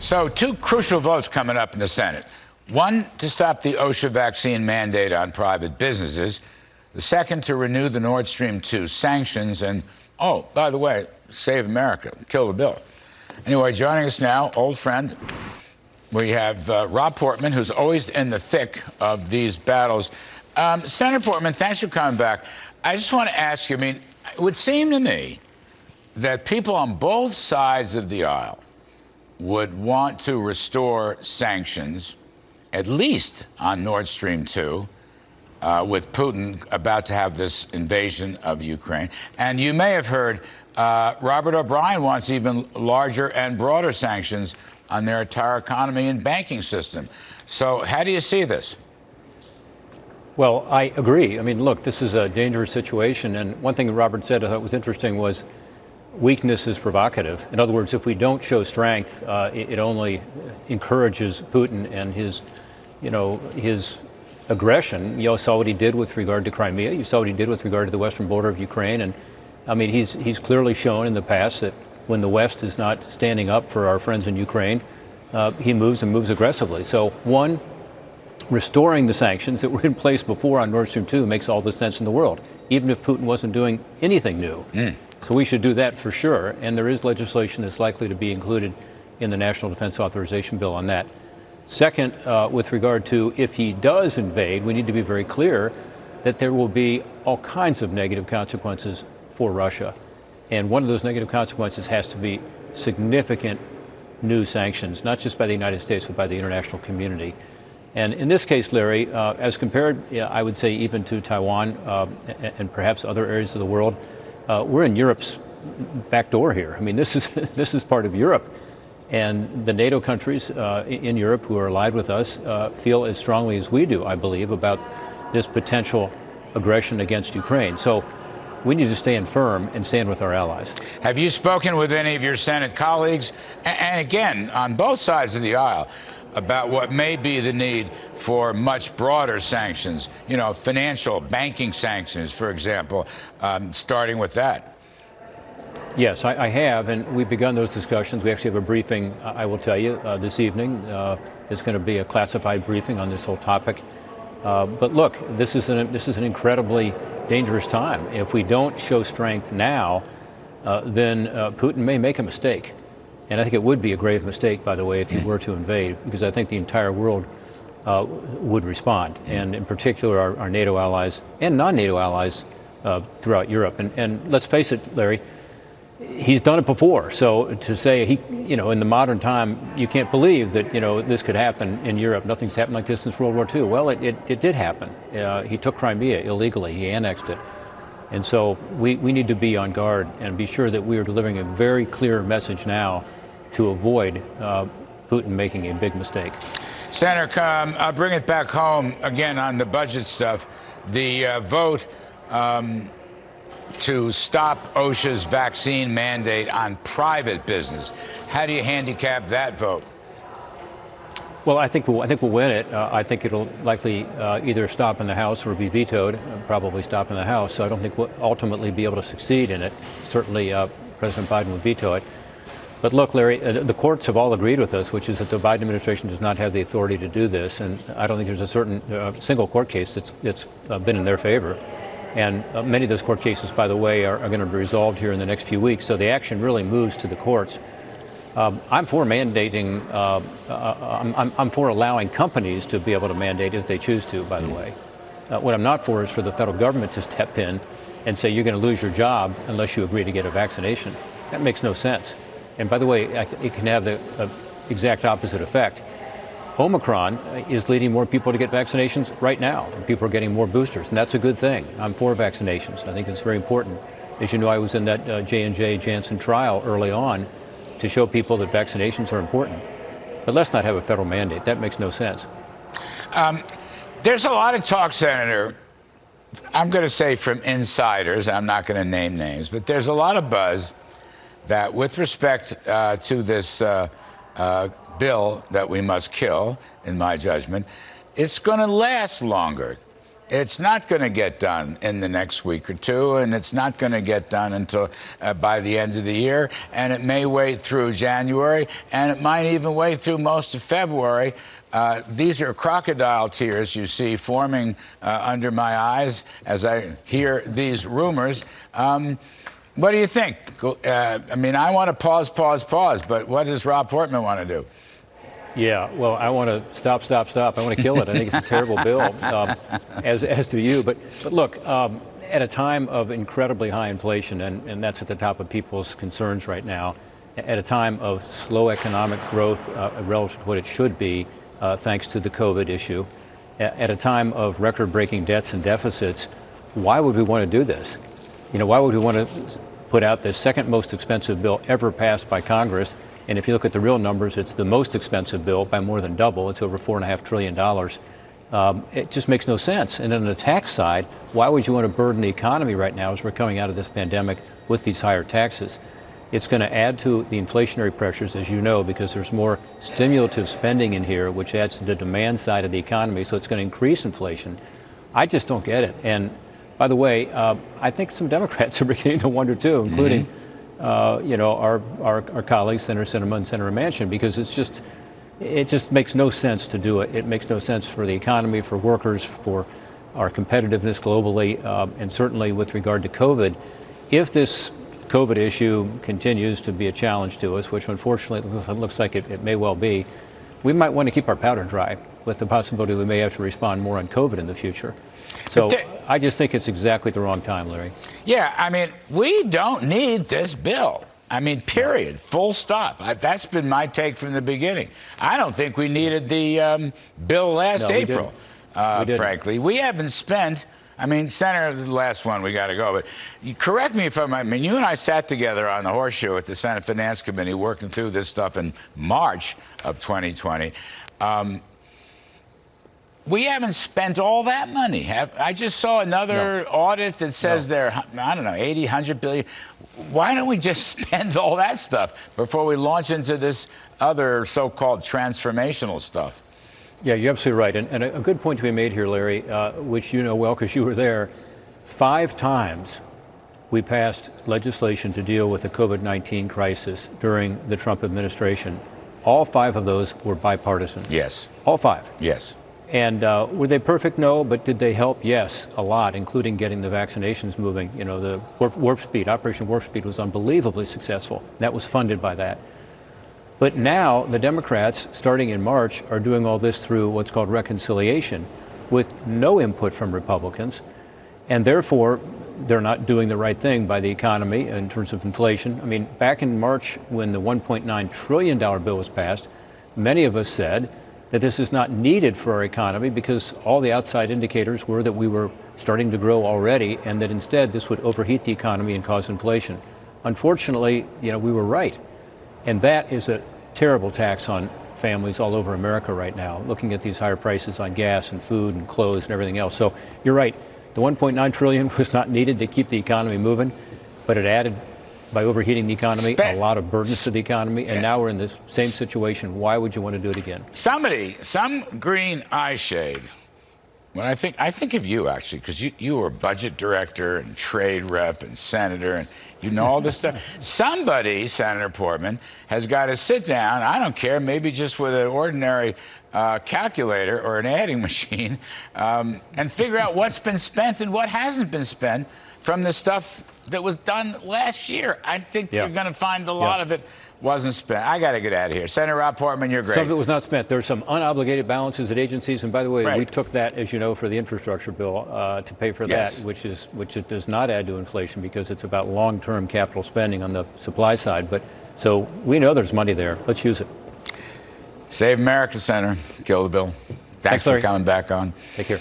So, two crucial votes coming up in the Senate. One, to stop the OSHA vaccine mandate on private businesses. The second, to renew the Nord Stream 2 sanctions. And, oh, by the way, save America, kill the bill. Anyway, joining us now, old friend, we have Rob Portman, who's always in the thick of these battles. Senator Portman, thanks for coming back. I just want to ask you, I mean, it would seem to me that people on both sides of the aisle would want to restore sanctions, at least on Nord Stream 2, with Putin about to have this invasion of Ukraine. And you may have heard Robert O'Brien wants even larger and broader sanctions on their entire economy and banking system. So how do you see this? Well, I agree. I mean, look, this is a dangerous situation. And one thing that Robert said I thought was interesting was weakness is provocative. In other words, if we don't show strength, it only encourages Putin and his aggression. You saw what he did with regard to Crimea. You saw what he did with regard to the western border of Ukraine. And I mean, he's clearly shown in the past that when the West is not standing up for our friends in Ukraine, he moves and moves aggressively. So, one, restoring the sanctions that were in place before on Nord Stream 2 makes all the sense in the world, even if Putin wasn't doing anything new. So we should do that for sure. And there is legislation that's likely to be included in the National Defense Authorization Bill on that. Second, with regard to if he does invade, we need to be very clear that there will be all kinds of negative consequences for Russia. And one of those negative consequences has to be significant new sanctions, not just by the United States, but by the international community. And in this case, Larry, as compared, I would say, even to Taiwan and perhaps other areas of the world, we're in Europe's back door here. I mean, this is part of Europe. And the NATO countries in Europe who are allied with us feel as strongly as we do, I believe, about this potential aggression against Ukraine. So we need to stand firm and stand with our allies. Have you spoken with any of your Senate colleagues, and again, on both sides of the aisle, about what may be the need for much broader sanctions, you know, financial, banking sanctions, for example, starting with that? Yes, I have, and we've begun those discussions. We actually have a briefing, I will tell you, this evening. It's going to be a classified briefing on this whole topic. But look, this is an incredibly dangerous time. If we don't show strength now, then Putin may make a mistake. And I think it would be a grave mistake, by the way, if he were to invade, because I think the entire world would respond, and in particular our NATO allies and non-NATO allies throughout Europe. And let's face it, Larry, he's done it before. So to say in the modern time, you can't believe that, this could happen in Europe. Nothing's happened like this since World War II. Well, it did happen. He took Crimea illegally. He annexed it. And so we need to be on guard and be sure that we are delivering a very clear message now to avoid Putin making a big mistake. Senator, I'll bring it back home again on the budget stuff. The vote to stop OSHA's vaccine mandate on private business. How do you handicap that vote? Well, I think we'll win it. I think it'll likely either stop in the House or be vetoed. Probably stop in the House. So I don't think we'll ultimately be able to succeed in it. Certainly, President Biden would veto it. But look, Larry, the courts have all agreed with us, which is that the Biden administration does not have the authority to do this. And I don't think there's a certain single court case that's been in their favor. And many of those court cases, by the way, are going to be resolved here in the next few weeks. So the action really moves to the courts. I'm for mandating, I'm for allowing companies to be able to mandate if they choose to, by the way. What I'm not for is for the federal government to step in and say you're going to lose your job unless you agree to get a vaccination. That makes no sense. And by the way, it can have the exact opposite effect. Omicron is leading more people to get vaccinations right now. People are getting more boosters, and that's a good thing. I'm for vaccinations. I think it's very important. As you know, I was in that J&J Janssen trial early on to show people that vaccinations are important. But let's not have a federal mandate. That makes no sense. There's a lot of talk, Senator, I'm going to say from insiders, I'm not going to name names, but there's a lot of buzz that with respect to this bill that we must kill, in my judgment, it's going to last longer It's not going to get done in the next week or two, and it's not going to get done until by the end of the year, and it may wait through January, and it might even wait through most of February. These are crocodile tears you see forming under my eyes as I hear these rumors. What do you think? I mean, I want to pause, but what does Rob Portman want to do? Yeah, well, I want to stop. I want to kill it. I think it's a terrible bill, as do you. But look, at a time of incredibly high inflation, and that's at the top of people's concerns right now, at a time of slow economic growth relative to what it should be, thanks to the COVID issue, at a time of record-breaking debts and deficits, why would we want to do this? You know, why would we want to put out the second most expensive bill ever passed by Congress? And if you look at the real numbers, it's the most expensive bill by more than double. It's over $4.5 trillion. It just makes no sense. And on the tax side, why would you want to burden the economy right now as we're coming out of this pandemic with these higher taxes? It's going to add to the inflationary pressures, as you know, because there's more stimulative spending in here, which adds to the demand side of the economy. So it's going to increase inflation. I just don't get it. And by the way, I think some Democrats are beginning to wonder too, including, you know, our colleagues, Senator Sinema and Senator Manchin, because it just makes no sense to do it. It makes no sense for the economy, for workers, for our competitiveness globally, and certainly with regard to COVID. If this COVID issue continues to be a challenge to us, which unfortunately it looks like it may well be, we might want to keep our powder dry with the possibility we may have to respond more on COVID in the future. So I just think it's exactly the wrong time, Larry. Yeah, I mean, we don't need this bill. I mean, period, full stop. That's been my take from the beginning. I don't think we needed the bill last April, frankly. We haven't spent, I mean, Senator, the last one, we got to go. But you correct me if I'm, I mean, you and I sat together on the Horseshoe at the Senate Finance Committee working through this stuff in March of 2020. We haven't spent all that money. I just saw another audit that says they're, I don't know, 80, 100 billion. Why don't we just spend all that stuff before we launch into this other so-called transformational stuff? Yeah, you're absolutely right. And a good point to be made here, Larry, which you know well because you were there. 5 times we passed legislation to deal with the COVID-19 crisis during the Trump administration. All 5 of those were bipartisan. Yes. All 5. Yes. And were they perfect? No, but did they help? Yes, a lot, including getting the vaccinations moving. You know, the Warp Speed, Operation Warp Speed was unbelievably successful. That was funded by that. But now the Democrats, starting in March, are doing all this through what's called reconciliation with no input from Republicans. And therefore, they're not doing the right thing by the economy in terms of inflation. I mean, back in March, when the $1.9 trillion bill was passed, many of us said that this is not needed for our economy because all the outside indicators were that we were starting to grow already and that instead this would overheat the economy and cause inflation. Unfortunately, you know, we were right. And that is a terrible tax on families all over America right now, looking at these higher prices on gas and food and clothes and everything else. So you're right. The $1.9 trillion was not needed to keep the economy moving, but it added, by overheating the economy, a lot of burdens to the economy, and now we're in the same situation. Why would you want to do it again? Some green eye shade. When I think of you, actually, because you were budget director and trade rep and senator, and you know all this stuff. Somebody, Senator Portman, has got to sit down, I don't care, maybe just with an ordinary calculator or an adding machine, and figure out what's been spent and what hasn't been spent from the stuff that was done last year. I think you're going to find a lot of it wasn't spent. I got to get out of here. Senator Rob Portman, you're great. Some of it was not spent. There's some unobligated balances at agencies. And by the way, we took that, as you know, for the infrastructure bill to pay for that, which it does not add to inflation because it's about long-term capital spending on the supply side. But so we know there's money there. Let's use it. Save America, Senator. Kill the bill. Thanks for coming back on. Take care.